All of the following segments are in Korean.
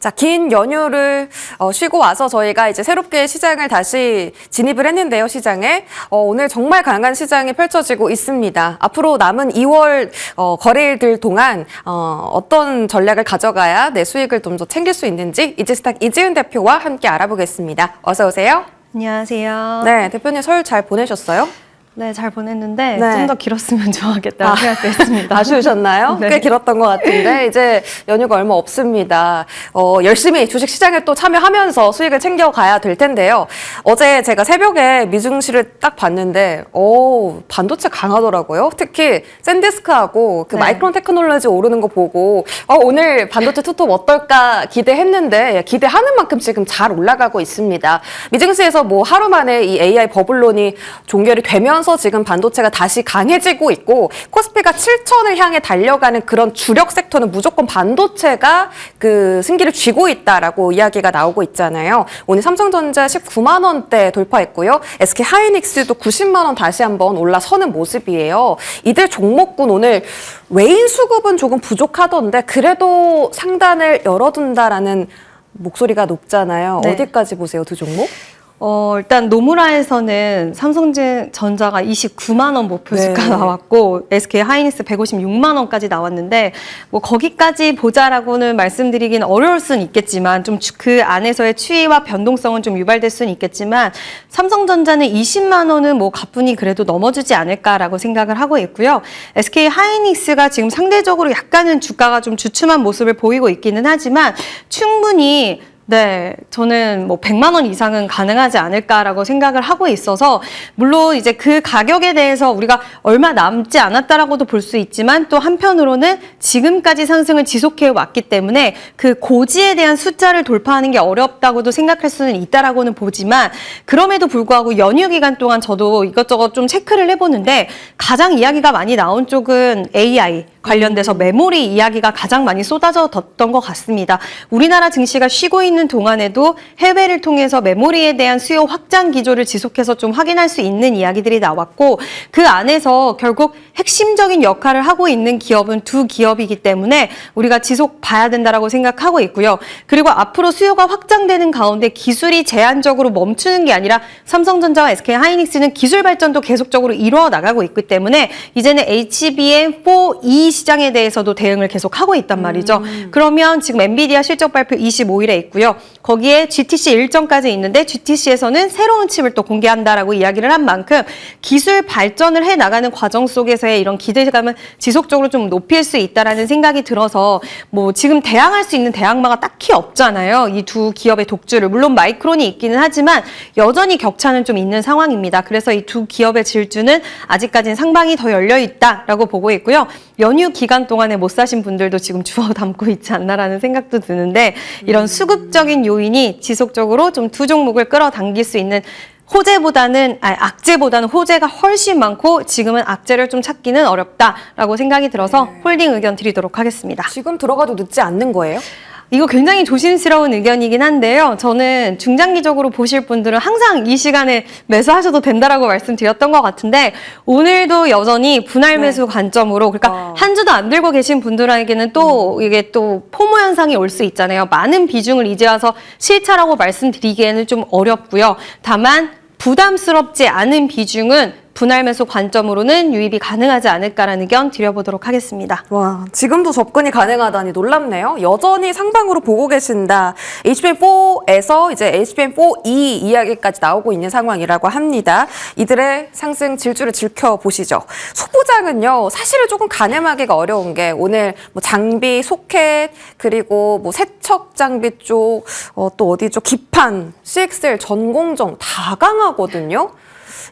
자, 긴 연휴를 쉬고 와서 저희가 이제 새롭게 시장을 다시 진입을 했는데요, 시장에. 오늘 정말 강한 시장이 펼쳐지고 있습니다. 앞으로 남은 2월 거래일들 동안 어떤 전략을 가져가야 내 수익을 좀 더 챙길 수 있는지 이지스탁 이지은 대표와 함께 알아보겠습니다. 어서 오세요. 안녕하세요. 네, 대표님 설 잘 보내셨어요? 네, 잘 보냈는데 네. 좀 더 길었으면 좋아하겠다고 생각했습니다. 아쉬우셨나요? 네. 꽤 길었던 것 같은데 이제 연휴가 얼마 없습니다. 열심히 주식 시장에 또 참여하면서 수익을 챙겨가야 될 텐데요. 어제 제가 새벽에 미증시를 딱 봤는데 반도체 강하더라고요. 특히 샌디스크하고 그 네. 마이크론 테크놀로지 오르는 거 보고 오늘 반도체 투톱 어떨까 기대했는데 기대하는 만큼 지금 잘 올라가고 있습니다. 미증시에서 뭐 하루 만에 이 AI 버블론이 종결이 되면서 지금 반도체가 다시 강해지고 있고 코스피가 7천을 향해 달려가는 그런 주력 섹터는 무조건 반도체가 그 승기를 쥐고 있다라고 이야기가 나오고 있잖아요. 오늘 삼성전자 19만 원대 돌파했고요. SK 하이닉스도 90만 원 다시 한번 올라서는 모습이에요. 이들 종목군 오늘 외인 수급은 조금 부족하던데 그래도 상단을 열어둔다라는 목소리가 높잖아요. 네. 어디까지 보세요, 두 종목? 일단 노무라에서는 삼성전자가 29만 원 목표 주가 네. 나왔고 SK 하이닉스 156만 원까지 나왔는데 뭐 거기까지 보자라고는 말씀드리긴 어려울 수는 있겠지만 좀 그 안에서의 추이와 변동성은 좀 유발될 수는 있겠지만 삼성전자는 20만 원은 뭐 가뿐히 그래도 넘어주지 않을까라고 생각을 하고 있고요. SK 하이닉스가 지금 상대적으로 약간은 주가가 좀 주춤한 모습을 보이고 있기는 하지만 충분히 네, 저는 뭐 100만 원 이상은 가능하지 않을까라고 생각을 하고 있어서 물론 이제 그 가격에 대해서 우리가 얼마 남지 않았다라고도 볼 수 있지만 또 한편으로는 지금까지 상승을 지속해 왔기 때문에 그 고지에 대한 숫자를 돌파하는 게 어렵다고도 생각할 수는 있다라고는 보지만 그럼에도 불구하고 연휴 기간 동안 저도 이것저것 좀 체크를 해보는데 가장 이야기가 많이 나온 쪽은 AI 관련돼서 메모리 이야기가 가장 많이 쏟아졌던 것 같습니다. 우리나라 증시가 쉬고 있는 동안에도 해외를 통해서 메모리에 대한 수요 확장 기조를 지속해서 좀 확인할 수 있는 이야기들이 나왔고 그 안에서 결국 핵심적인 역할을 하고 있는 기업은 두 기업이기 때문에 우리가 지속 봐야 된다라고 생각하고 있고요. 그리고 앞으로 수요가 확장되는 가운데 기술이 제한적으로 멈추는 게 아니라 삼성전자와 SK 하이닉스는 기술 발전도 계속적으로 이루어 나가고 있기 때문에 이제는 HBM4E 시장에 대해서도 대응을 계속하고 있단 말이죠. 그러면 지금 엔비디아 실적 발표 25일에 있고요. 거기에 GTC 일정까지 있는데 GTC에서는 새로운 칩을 또 공개한다라고 이야기를 한 만큼 기술 발전을 해 나가는 과정 속에서의 이런 기대감은 지속적으로 좀 높일 수 있다라는 생각이 들어서 뭐 지금 대항할 수 있는 대항마가 딱히 없잖아요. 이 두 기업의 독주를. 물론 마이크론이 있기는 하지만 여전히 격차는 좀 있는 상황입니다. 그래서 이 두 기업의 질주는 아직까지는 상방이 더 열려 있다라고 보고 있고요. 연휴 기간 동안에 못 사신 분들도 지금 주워 담고 있지 않나라는 생각도 드는데 이런 수급적인 요인이 지속적으로 좀 두 종목을 끌어당길 수 있는 악재보다는 호재가 훨씬 많고 지금은 악재를 좀 찾기는 어렵다라고 생각이 들어서 홀딩 의견 드리도록 하겠습니다. 지금 들어가도 늦지 않는 거예요? 이거 굉장히 조심스러운 의견이긴 한데요. 저는 중장기적으로 보실 분들은 항상 이 시간에 매수하셔도 된다라고 말씀드렸던 것 같은데 오늘도 여전히 분할 매수 관점으로 그러니까 한 주도 안 들고 계신 분들에게는 또 이게 또 포모 현상이 올 수 있잖아요. 많은 비중을 이제 와서 실차라고 말씀드리기에는 좀 어렵고요. 다만 부담스럽지 않은 비중은 분할 매수 관점으로는 유입이 가능하지 않을까라는 의견 드려보도록 하겠습니다. 와, 지금도 접근이 가능하다니 놀랍네요. 여전히 상방으로 보고 계신다. HBM4에서 이제 HBM4E 이야기까지 나오고 있는 상황이라고 합니다. 이들의 상승 질주를 지켜보시죠. 소부장은요, 사실은 조금 가늠하기가 어려운 게 오늘 뭐 장비, 소켓, 그리고 뭐 세척 장비 쪽, 또 어디죠? 기판, CXL, 전공정 다 강하거든요.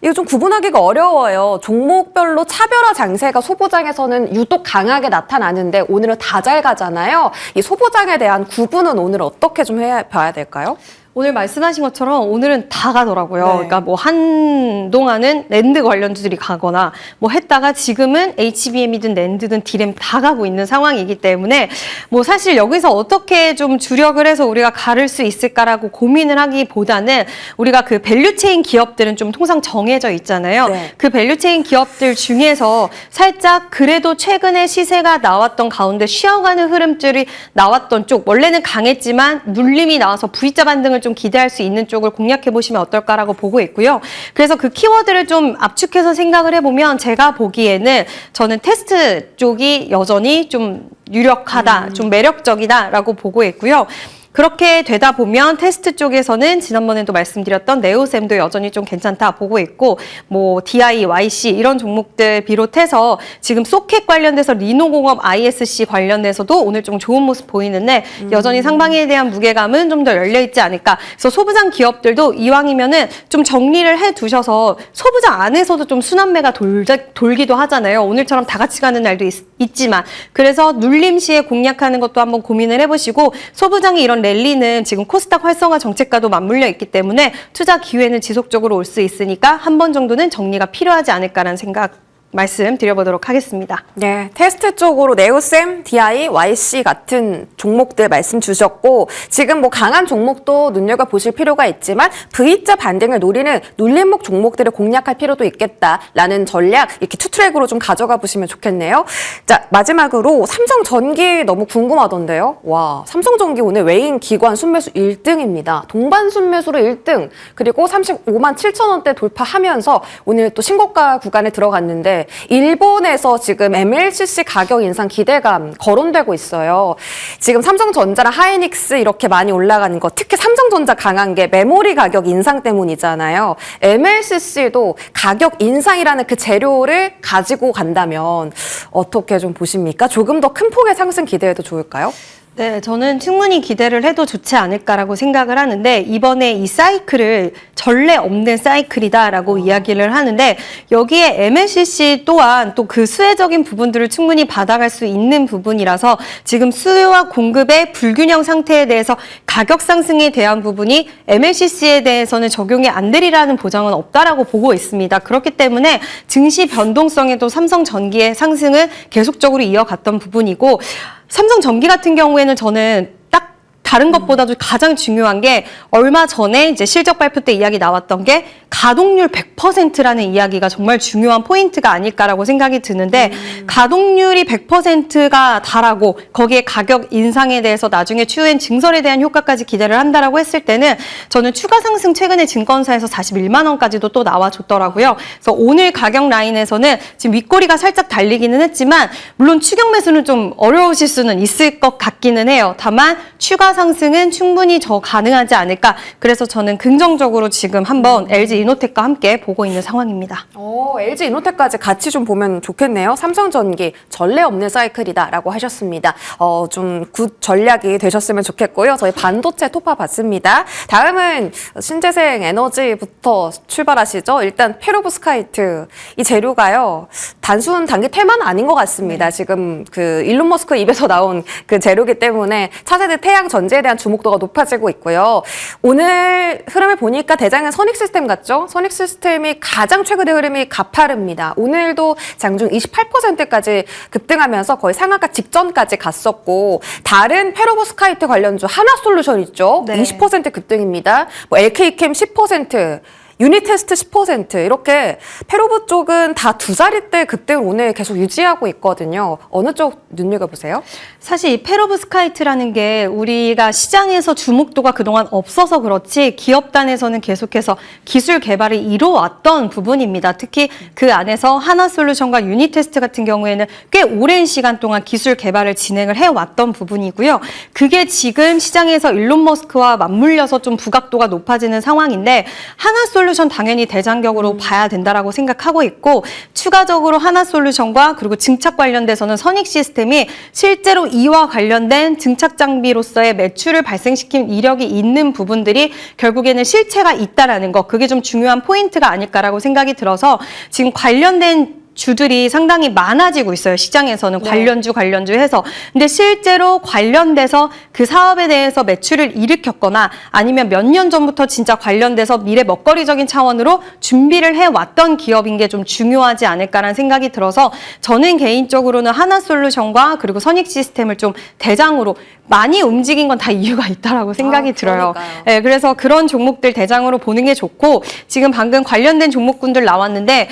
이거 좀 구분하기가 어려워요. 종목별로 차별화 장세가 소보장에서는 유독 강하게 나타나는데 오늘은 다 잘 가잖아요. 이 소보장에 대한 구분은 오늘 어떻게 좀 봐야 될까요? 오늘 말씀하신 것처럼 오늘은 다 가더라고요. 네. 그러니까 뭐 한동안은 랜드 관련주들이 가거나 뭐 했다가 지금은 HBM이든 랜드든 디램 다 가고 있는 상황이기 때문에 뭐 사실 여기서 어떻게 좀 주력을 해서 우리가 가를 수 있을까라고 고민을 하기보다는 우리가 그 밸류체인 기업들은 좀 통상 정해져 있잖아요. 네. 그 밸류체인 기업들 중에서 살짝 그래도 최근에 시세가 나왔던 가운데 쉬어가는 흐름들이 나왔던 쪽, 원래는 강했지만 눌림이 나와서 V자 반등을 좀 기대할 수 있는 쪽을 공략해 보시면 어떨까라고 보고 있고요. 그래서 그 키워드를 좀 압축해서 생각을 해보면 제가 보기에는 저는 테스트 쪽이 여전히 좀 유력하다, 좀 매력적이다라고 보고 있고요. 그렇게 되다 보면 테스트 쪽에서는 지난번에도 말씀드렸던 네오셈도 여전히 좀 괜찮다 보고 있고 뭐 DI, YC 이런 종목들 비롯해서 지금 소켓 관련돼서 리노공업, ISC 관련돼서도 오늘 좀 좋은 모습 보이는데 여전히 상방에 대한 무게감은 좀 더 열려있지 않을까. 그래서 소부장 기업들도 이왕이면은 좀 정리를 해두셔서 소부장 안에서도 좀 순환매가 돌기도 하잖아요. 오늘처럼 다 같이 가는 날도 있지만 그래서 눌림 시에 공략하는 것도 한번 고민을 해보시고 소부장이 이런 랠리는 지금 코스닥 활성화 정책과도 맞물려 있기 때문에 투자 기회는 지속적으로 올 수 있으니까 한 번 정도는 정리가 필요하지 않을까라는 생각 말씀드려보도록 하겠습니다. 네, 테스트 쪽으로 네오셈, DI, YC 같은 종목들 말씀 주셨고 지금 뭐 강한 종목도 눈여겨보실 필요가 있지만 V자 반등을 노리는 눌림목 종목들을 공략할 필요도 있겠다라는 전략 이렇게 투트랙으로 좀 가져가 보시면 좋겠네요. 자, 마지막으로 삼성전기 너무 궁금하던데요. 와, 삼성전기 오늘 외인 기관 순매수 1등입니다. 동반 순매수로 1등 그리고 35만 7천 원대 돌파하면서 오늘 또 신고가 구간에 들어갔는데 일본에서 지금 MLCC 가격 인상 기대감 거론되고 있어요. 지금 삼성전자랑 하이닉스 이렇게 많이 올라가는 거 특히 삼성전자 강한 게 메모리 가격 인상 때문이잖아요. MLCC도 가격 인상이라는 그 재료를 가지고 간다면 어떻게 좀 보십니까? 조금 더 큰 폭의 상승 기대해도 좋을까요? 네, 저는 충분히 기대를 해도 좋지 않을까라고 생각을 하는데 이번에 이 사이클을 전례 없는 사이클이다라고 이야기를 하는데 여기에 MLCC 또한 또 그 수혜적인 부분들을 충분히 받아갈 수 있는 부분이라서 지금 수요와 공급의 불균형 상태에 대해서 가격 상승에 대한 부분이 MLCC에 대해서는 적용이 안 되리라는 보장은 없다라고 보고 있습니다. 그렇기 때문에 증시 변동성에도 삼성전기의 상승은 계속적으로 이어갔던 부분이고 삼성전기 같은 경우에는 저는 딱 다른 것보다도 가장 중요한 게 얼마 전에 이제 실적 발표 때 이야기 나왔던 게 가동률 100%라는 이야기가 정말 중요한 포인트가 아닐까라고 생각이 드는데 가동률이 100%가 다라고 거기에 가격 인상에 대해서 나중에 추후엔 증설에 대한 효과까지 기대를 한다라고 했을 때는 저는 추가 상승 최근에 증권사에서 41만 원까지도 또 나와줬더라고요. 그래서 오늘 가격 라인에서는 지금 윗꼬리가 살짝 달리기는 했지만 물론 추격 매수는 좀 어려우실 수는 있을 것 같기는 해요. 다만 추가 상승은 충분히 가능하지 않을까. 그래서 저는 긍정적으로 지금 한번 LG 이노텍과 함께 보고 있는 상황입니다. LG 이노텍까지 같이 좀 보면 좋겠네요. 삼성전기 전례 없는 사이클이다라고 하셨습니다. 좀 굿 전략이 되셨으면 좋겠고요. 저희 반도체 토파 봤습니다. 다음은 신재생 에너지부터 출발하시죠. 일단 페로브스카이트 이 재료가요. 단순 단기 테마는 아닌 것 같습니다. 지금 그 일론 머스크 입에서 나온 그 재료기 때문에 차세대 태양 전지에 대한 주목도가 높아지고 있고요. 오늘 흐름을 보니까 대장은 선익시스템 같죠? 선익시스템이 가장 최근의 흐름이 가파릅니다. 오늘도 장중 28%까지 급등하면서 거의 상한가 직전까지 갔었고 다른 페로브스카이트 관련주 하나솔루션 있죠? 네. 20% 급등입니다. 뭐 LK캠 10%, 유니테스트 10% 이렇게 페로브 쪽은 다 두 자릿대 급등을 오늘 계속 유지하고 있거든요. 어느 쪽 눈여겨보세요? 사실 이 페로브스카이트라는 게 우리가 시장에서 주목도가 그동안 없어서 그렇지 기업단에서는 계속해서 기술 개발을 이뤄왔던 부분입니다. 특히 그 안에서 하나솔루션과 유니테스트 같은 경우에는 꽤 오랜 시간 동안 기술 개발을 진행을 해왔던 부분이고요. 그게 지금 시장에서 일론 머스크와 맞물려서 좀 부각도가 높아지는 상황인데 하나솔루션 당연히 대장격으로 봐야 된다라고 생각하고 있고 추가적으로 하나솔루션과 그리고 증착 관련돼서는 선익시스템이 실제로 이와 관련된 증착 장비로서의 매출을 발생시킨 이력이 있는 부분들이 결국에는 실체가 있다라는 거 그게 좀 중요한 포인트가 아닐까라고 생각이 들어서 지금 관련된 주들이 상당히 많아지고 있어요. 시장에서는 관련주 해서. 근데 실제로 관련돼서 그 사업에 대해서 매출을 일으켰거나 아니면 몇 년 전부터 진짜 관련돼서 미래 먹거리적인 차원으로 준비를 해왔던 기업인 게 좀 중요하지 않을까라는 생각이 들어서 저는 개인적으로는 하나솔루션과 그리고 선익시스템을 좀 대장으로 많이 움직인 건 다 이유가 있다라고 생각이 들어요. 그러니까요. 네, 그래서 그런 종목들 대장으로 보는 게 좋고 지금 방금 관련된 종목군들 나왔는데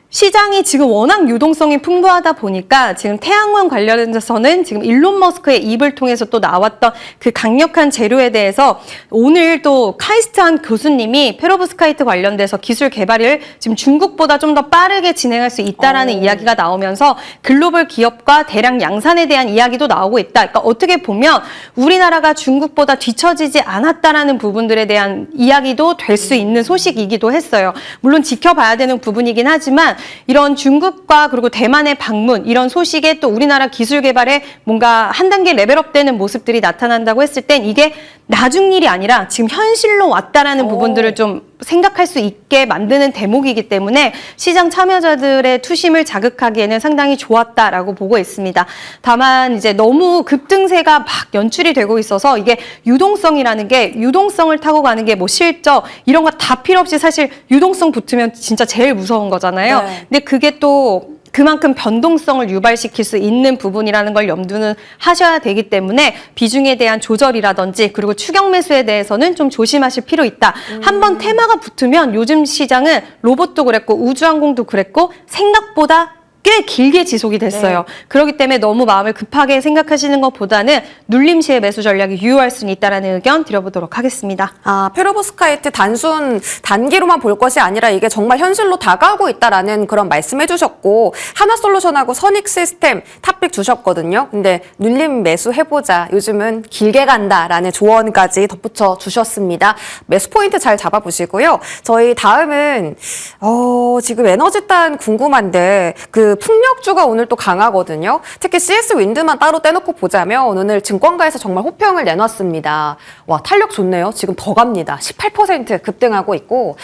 시장이 지금 워낙 유동성이 풍부하다 보니까 지금 태양광 관련해서는 지금 일론 머스크의 입을 통해서 또 나왔던 그 강력한 재료에 대해서 오늘 또 카이스트한 교수님이 페로브스카이트 관련돼서 기술 개발을 지금 중국보다 좀 더 빠르게 진행할 수 있다라는 이야기가 나오면서 글로벌 기업과 대량 양산에 대한 이야기도 나오고 있다. 그러니까 어떻게 보면 우리나라가 중국보다 뒤처지지 않았다라는 부분들에 대한 이야기도 될 수 있는 소식이기도 했어요. 물론 지켜봐야 되는 부분이긴 하지만 이런 중국과 그리고 대만의 방문 이런 소식에 또 우리나라 기술 개발에 뭔가 한 단계 레벨업되는 모습들이 나타난다고 했을 땐 이게 나중 일이 아니라 지금 현실로 왔다라는 부분들을 좀 생각할 수 있게 만드는 대목이기 때문에 시장 참여자들의 투심을 자극하기에는 상당히 좋았다라고 보고 있습니다. 다만 이제 너무 급등세가 막 연출이 되고 있어서 이게 유동성이라는 게 유동성을 타고 가는 게 뭐 실적 이런 거 다 필요 없이 사실 유동성 붙으면 진짜 제일 무서운 거잖아요. 네. 근데 그게 또 그만큼 변동성을 유발시킬 수 있는 부분이라는 걸 염두는 하셔야 되기 때문에 비중에 대한 조절이라든지 그리고 추격 매수에 대해서는 좀 조심하실 필요 있다. 한번 테마가 붙으면 요즘 시장은 로봇도 그랬고 우주항공도 그랬고 생각보다 꽤 길게 지속이 됐어요. 그렇기 때문에 너무 마음을 급하게 생각하시는 것보다는 눌림 시의 매수 전략이 유효할 수는 있다는 의견 드려보도록 하겠습니다. 아, 페로브스카이트 단순 단기로만 볼 것이 아니라 이게 정말 현실로 다가오고 있다라는 그런 말씀해 주셨고 하나솔루션하고 선익시스템 탑픽 주셨거든요. 근데 눌림 매수 해보자. 요즘은 길게 간다라는 조언까지 덧붙여 주셨습니다. 매수 포인트 잘 잡아보시고요. 저희 다음은 지금 에너지단 궁금한데 그 풍력주가 오늘 또 강하거든요. 특히 CS 윈드만 따로 떼놓고 보자면 오늘 증권가에서 정말 호평을 내놨습니다. 와, 탄력 좋네요. 지금 더 갑니다. 18% 급등하고 있고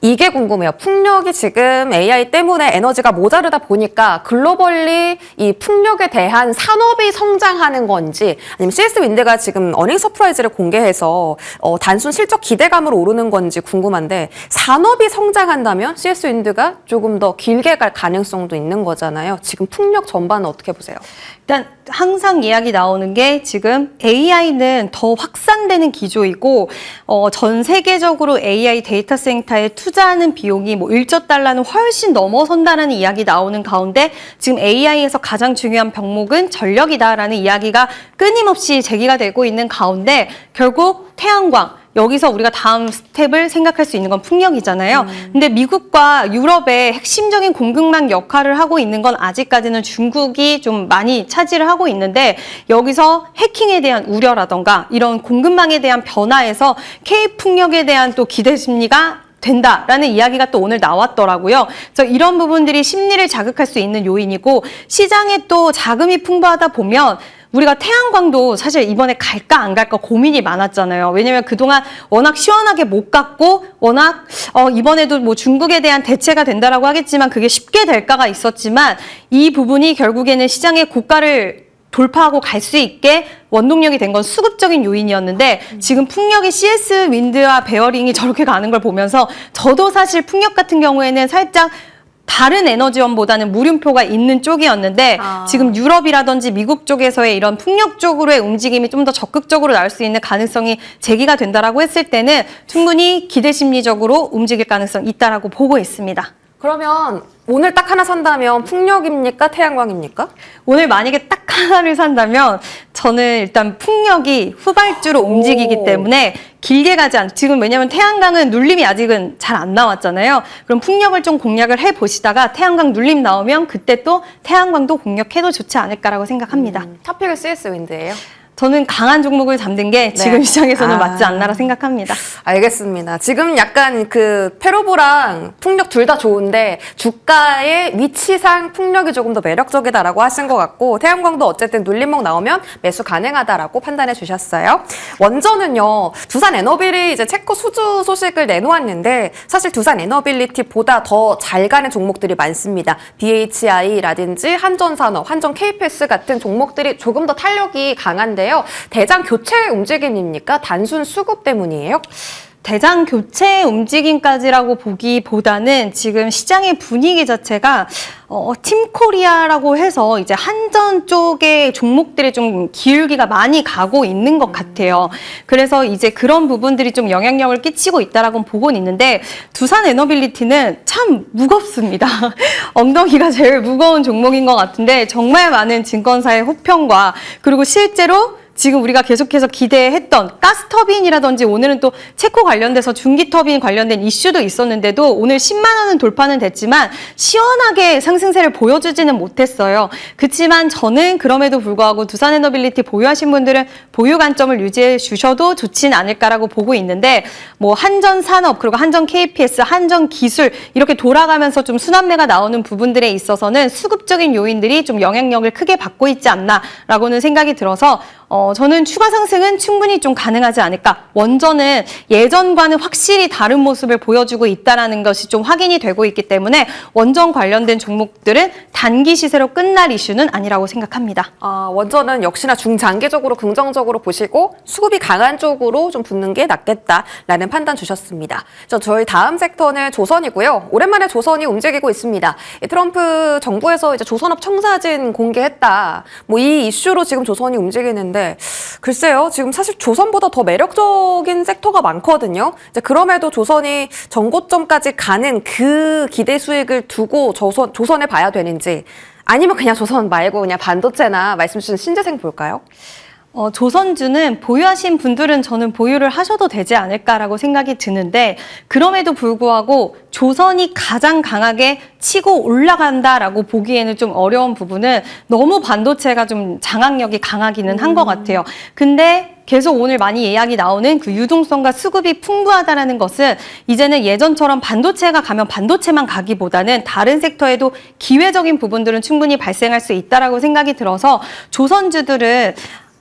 이게 궁금해요. 풍력이 지금 AI 때문에 에너지가 모자르다 보니까 글로벌리 이 풍력에 대한 산업이 성장하는 건지 아니면 CS 윈드가 지금 어닝 서프라이즈를 공개해서 단순 실적 기대감으로 오르는 건지 궁금한데 산업이 성장한다면 CS 윈드가 조금 더 길게 갈 가능성도 있는 거잖아요. 지금 풍력 전반은 어떻게 보세요? 일단 항상 이야기 나오는 게 지금 AI는 더 확산되는 기조이고 전 세계적으로 AI 데이터 센터에 투자하는 비용이 뭐 1조 달러는 훨씬 넘어선다라는 이야기 나오는 가운데 지금 AI에서 가장 중요한 병목은 전력이다라는 이야기가 끊임없이 제기가 되고 있는 가운데 결국 태양광 여기서 우리가 다음 스텝을 생각할 수 있는 건 풍력이잖아요. 근데 미국과 유럽의 핵심적인 공급망 역할을 하고 있는 건 아직까지는 중국이 좀 많이 차지를 하고 있는데 여기서 해킹에 대한 우려라던가 이런 공급망에 대한 변화에서 K풍력에 대한 또 기대 심리가 된다라는 이야기가 또 오늘 나왔더라고요. 그래서 이런 부분들이 심리를 자극할 수 있는 요인이고 시장에 또 자금이 풍부하다 보면 우리가 태양광도 사실 이번에 갈까 안 갈까 고민이 많았잖아요. 왜냐면 그동안 워낙 시원하게 못 갔고 워낙 이번에도 뭐 중국에 대한 대체가 된다라고 하겠지만 그게 쉽게 될까가 있었지만 이 부분이 결국에는 시장의 고가를 돌파하고 갈 수 있게 원동력이 된 건 수급적인 요인이었는데 지금 풍력이 CS 윈드와 베어링이 저렇게 가는 걸 보면서 저도 사실 풍력 같은 경우에는 살짝 다른 에너지원보다는 물음표가 있는 쪽이었는데 지금 유럽이라든지 미국 쪽에서의 이런 풍력 쪽으로의 움직임이 좀 더 적극적으로 나올 수 있는 가능성이 제기가 된다라고 했을 때는 충분히 기대 심리적으로 움직일 가능성이 있다라고 보고 있습니다. 그러면 오늘 딱 하나 산다면 풍력입니까? 태양광입니까? 오늘 만약에 딱 하나를 산다면 저는 일단 풍력이 후발주로 움직이기 때문에 길게 가지 않. 지금 왜냐면 태양광은 눌림이 아직은 잘 안 나왔잖아요. 그럼 풍력을 좀 공략을 해보시다가 태양광 눌림 나오면 그때 또 태양광도 공략해도 좋지 않을까라고 생각합니다. 탑픽은 CS 윈드예요? 저는 강한 종목을 잡는 게 지금 네. 시장에서는 아. 맞지 않나라 생각합니다. 알겠습니다. 지금 약간 그 페로브랑 풍력 둘 다 좋은데 주가의 위치상 풍력이 조금 더 매력적이다라고 하신 것 같고 태양광도 어쨌든 눌림목 나오면 매수 가능하다라고 판단해 주셨어요. 원전은요. 두산 에너빌이 이제 체코 수주 소식을 내놓았는데 사실 두산 에너빌리티보다 더 잘 가는 종목들이 많습니다. BHI라든지 한전산업, 한전 KPS 같은 종목들이 조금 더 탄력이 강한데요. 대장 교체 움직임입니까? 단순 수급 때문이에요? 대장 교체 움직임까지라고 보기보다는 지금 시장의 분위기 자체가 팀코리아라고 해서 이제 한전 쪽의 종목들이 좀 기울기가 많이 가고 있는 것 같아요. 그래서 이제 그런 부분들이 좀 영향력을 끼치고 있다라고 보고는 있는데 두산 에너빌리티는 참 무겁습니다. 엉덩이가 제일 무거운 종목인 것 같은데 정말 많은 증권사의 호평과 그리고 실제로 지금 우리가 계속해서 기대했던 가스터빈이라든지 오늘은 또 체코 관련돼서 중기터빈 관련된 이슈도 있었는데도 오늘 10만 원은 돌파는 됐지만 시원하게 상승세를 보여주지는 못했어요. 그렇지만 저는 그럼에도 불구하고 두산에너빌리티 보유하신 분들은 보유 관점을 유지해 주셔도 좋진 않을까라고 보고 있는데 뭐 한전산업 그리고 한전 KPS, 한전기술 이렇게 돌아가면서 좀 순환매가 나오는 부분들에 있어서는 수급적인 요인들이 좀 영향력을 크게 받고 있지 않나라고는 생각이 들어서 저는 추가 상승은 충분히 좀 가능하지 않을까. 원전은 예전과는 확실히 다른 모습을 보여주고 있다는 것이 좀 확인이 되고 있기 때문에 원전 관련된 종목들은 단기 시세로 끝날 이슈는 아니라고 생각합니다. 원전은 역시나 중장기적으로 긍정적으로 보시고 수급이 강한 쪽으로 좀 붙는 게 낫겠다라는 판단 주셨습니다. 저희 다음 섹터는 조선이고요. 오랜만에 조선이 움직이고 있습니다. 트럼프 정부에서 이제 조선업 청사진 공개했다. 뭐 이 이슈로 지금 조선이 움직이는데 글쎄요, 지금 사실 조선보다 더 매력적인 섹터가 많거든요. 이제 그럼에도 조선이 전고점까지 가는 그 기대 수익을 두고 조선을 봐야 되는지 아니면 그냥 조선 말고 그냥 반도체나 말씀 주신 신재생 볼까요? 조선주는 보유하신 분들은 저는 보유를 하셔도 되지 않을까라고 생각이 드는데 그럼에도 불구하고 조선이 가장 강하게 치고 올라간다라고 보기에는 좀 어려운 부분은 너무 반도체가 좀 장악력이 강하기는 한 것 같아요. 근데 계속 오늘 많이 이야기 나오는 그 유동성과 수급이 풍부하다는 것은 이제는 예전처럼 반도체가 가면 반도체만 가기보다는 다른 섹터에도 기회적인 부분들은 충분히 발생할 수 있다라고 생각이 들어서 조선주들은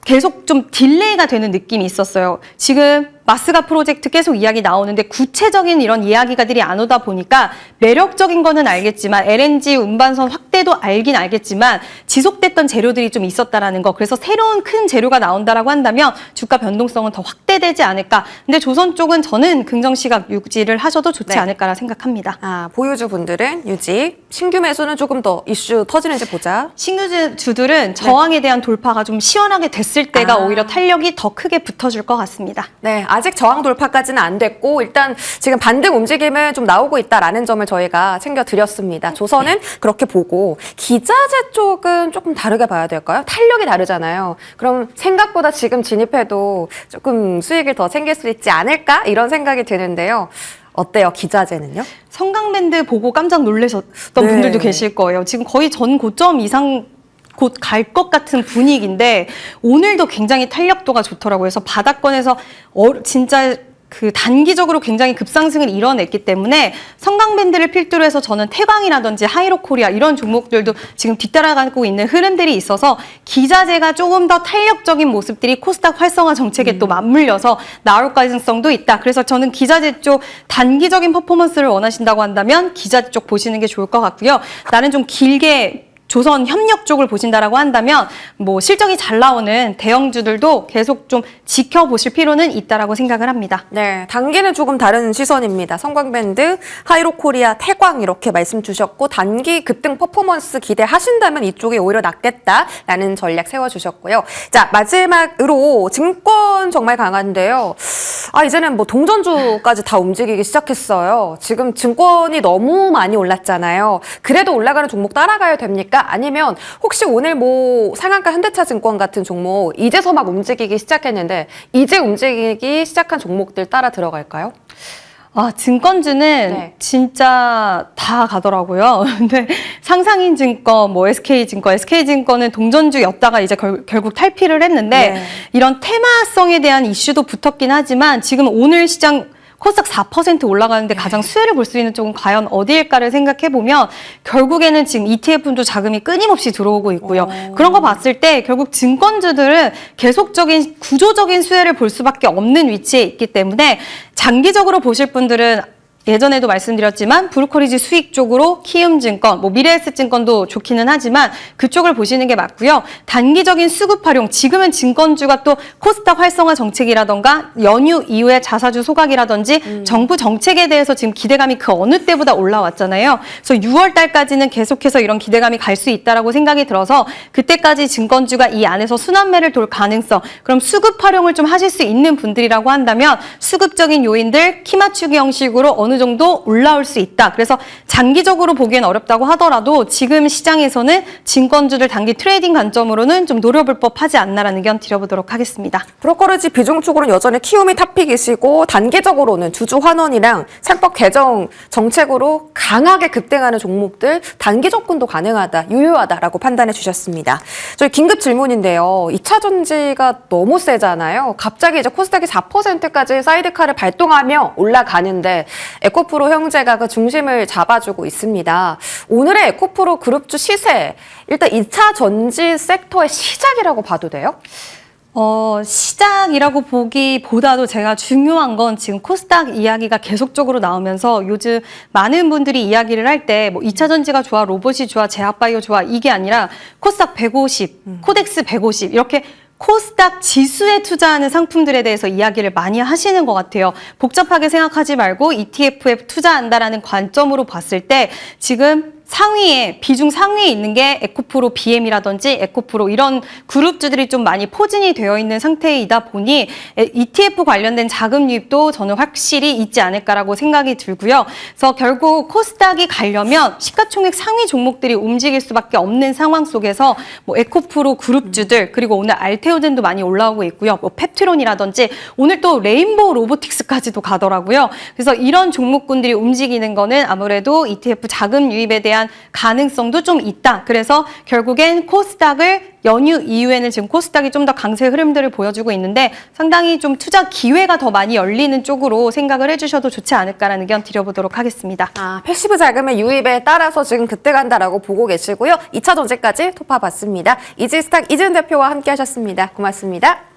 계속 좀 딜레이가 되는 느낌이 있었어요. 지금 마스가 프로젝트 계속 이야기 나오는데 구체적인 이런 이야기가들이 안 오다 보니까 매력적인 거는 알겠지만 LNG 운반선 확대도 알긴 알겠지만 지속됐던 재료들이 좀 있었다라는 거. 그래서 새로운 큰 재료가 나온다라고 한다면 주가 변동성은 더 확대되지 않을까. 근데 조선 쪽은 저는 긍정 시각 유지를 하셔도 좋지 네. 않을까라 생각합니다. 보유주 분들은 유지, 신규 매수는 조금 더 이슈 터지는지 보자. 신규주들은 저항에 대한 돌파가 좀 시원하게 됐을 때가 오히려 탄력이 더 크게 붙어줄 것 같습니다. 네, 아직 저항 돌파까지는 안 됐고 일단 지금 반등 움직임은 좀 나오고 있다라는 점을 저희가 챙겨드렸습니다. 조선은 그렇게 보고 기자재 쪽은 조금 다르게 봐야 될까요? 탄력이 다르잖아요. 그럼 생각보다 지금 진입해도 조금 수익을 더 챙길 수 있지 않을까? 이런 생각이 드는데요. 어때요, 기자재는요? 성강밴드 보고 깜짝 놀라셨던 네. 분들도 계실 거예요. 지금 거의 전 고점 이상 곧 갈 것 같은 분위기인데 오늘도 굉장히 탄력도가 좋더라고요. 그래서 바닥권에서 진짜 그 단기적으로 굉장히 급상승을 이뤄냈기 때문에 성강밴드를 필두로 해서 저는 태광이라든지 하이로코리아 이런 종목들도 지금 뒤따라가고 있는 흐름들이 있어서 기자재가 조금 더 탄력적인 모습들이 코스닥 활성화 정책에 또 맞물려서 나올 가능성도 있다. 그래서 저는 기자재 쪽 단기적인 퍼포먼스를 원하신다고 한다면 기자재 쪽 보시는 게 좋을 것 같고요. 나는 좀 길게 조선 협력 쪽을 보신다라고 한다면 뭐 실적이 잘 나오는 대형주들도 계속 좀 지켜보실 필요는 있다라고 생각을 합니다. 네, 단기는 조금 다른 시선입니다. 성광밴드, 하이로코리아, 태광 이렇게 말씀 주셨고 단기 급등 퍼포먼스 기대하신다면 이쪽이 오히려 낫겠다라는 전략 세워주셨고요. 자, 마지막으로 증권 정말 강한데요. 이제는 뭐 동전주까지 다 움직이기 시작했어요. 지금 증권이 너무 많이 올랐잖아요. 그래도 올라가는 종목 따라가야 됩니까? 아니면 혹시 오늘 뭐 상한가 현대차증권 같은 종목 이제서 막 움직이기 시작했는데 이제 움직이기 시작한 종목들 따라 들어갈까요? 증권주는 네. 진짜 다 가더라고요. 근데 상상인증권, 뭐 SK증권은 동전주였다가 이제 결국 탈피를 했는데 네. 이런 테마성에 대한 이슈도 붙었긴 하지만 지금 오늘 시장 코스닥 4% 올라가는데 가장 수혜를 볼 수 있는 쪽은 과연 어디일까를 생각해보면 결국에는 지금 ETF도 자금이 끊임없이 들어오고 있고요. 그런 거 봤을 때 결국 증권주들은 계속적인 구조적인 수혜를 볼 수밖에 없는 위치에 있기 때문에 장기적으로 보실 분들은 예전에도 말씀드렸지만 브로커리지 수익 쪽으로 키움증권, 뭐 미래에셋증권도 좋기는 하지만 그쪽을 보시는 게 맞고요. 단기적인 수급 활용, 지금은 증권주가 또 코스닥 활성화 정책이라던가 연휴 이후에 자사주 소각이라든지 정부 정책에 대해서 지금 기대감이 그 어느 때보다 올라왔잖아요. 그래서 6월 달까지는 계속해서 이런 기대감이 갈 수 있다라고 생각이 들어서 그때까지 증권주가 이 안에서 순환매를 돌 가능성, 그럼 수급 활용을 좀 하실 수 있는 분들이라고 한다면 수급적인 요인들 키 맞추기 형식으로 어느 정도 올라올 수 있다. 그래서 장기적으로 보기엔 어렵다고 하더라도 지금 시장에서는 증권주들 단기 트레이딩 관점으로는 좀 노려볼 법하지 않나라는 의견 드려보도록 하겠습니다. 브로커리지 비중 쪽으로는 여전히 키움이 탑픽이시고 단기적으로는 주주 환원이랑 상법 개정 정책으로 강하게 급등하는 종목들 단기 접근도 가능하다, 유효하다라고 판단해 주셨습니다. 저희 긴급 질문인데요. 2차 전지가 너무 세잖아요. 갑자기 이제 코스닥이 4%까지 사이드카를 발동하며 올라가는데 에코프로 형제가 그 중심을 잡아주고 있습니다. 오늘의 에코프로 그룹주 시세, 일단 2차 전지 섹터의 시작이라고 봐도 돼요? 시작이라고 보기보다도 제가 중요한 건 지금 코스닥 이야기가 계속적으로 나오면서 요즘 많은 분들이 이야기를 할 때 뭐 2차 전지가 좋아, 로봇이 좋아, 제약바이오 좋아 이게 아니라 코스닥 150, 코덱스 150 이렇게 코스닥 지수에 투자하는 상품들에 대해서 이야기를 많이 하시는 것 같아요. 복잡하게 생각하지 말고 ETF에 투자한다라는 관점으로 봤을 때 지금 비중 상위에 있는 게 에코프로 BM이라든지 에코프로 이런 그룹주들이 좀 많이 포진이 되어 있는 상태이다 보니 ETF 관련된 자금 유입도 저는 확실히 있지 않을까라고 생각이 들고요. 그래서 결국 코스닥이 가려면 시가총액 상위 종목들이 움직일 수밖에 없는 상황 속에서 뭐 에코프로 그룹주들 그리고 오늘 알테오젠도 많이 올라오고 있고요. 뭐 펩트론이라든지 오늘 또 레인보우 로보틱스까지도 가더라고요. 그래서 이런 종목군들이 움직이는 거는 아무래도 ETF 자금 유입에 대한 가능성도 좀 있다. 그래서 결국엔 코스닥을 연휴 이후에는 지금 코스닥이 좀 더 강세 흐름들을 보여주고 있는데 상당히 좀 투자 기회가 더 많이 열리는 쪽으로 생각을 해주셔도 좋지 않을까라는 의견 드려보도록 하겠습니다. 패시브 자금의 유입에 따라서 지금 급등한다라고 보고 계시고요. 2차 전지까지 토파봤습니다. 이지스탁 이지은 대표와 함께 하셨습니다. 고맙습니다.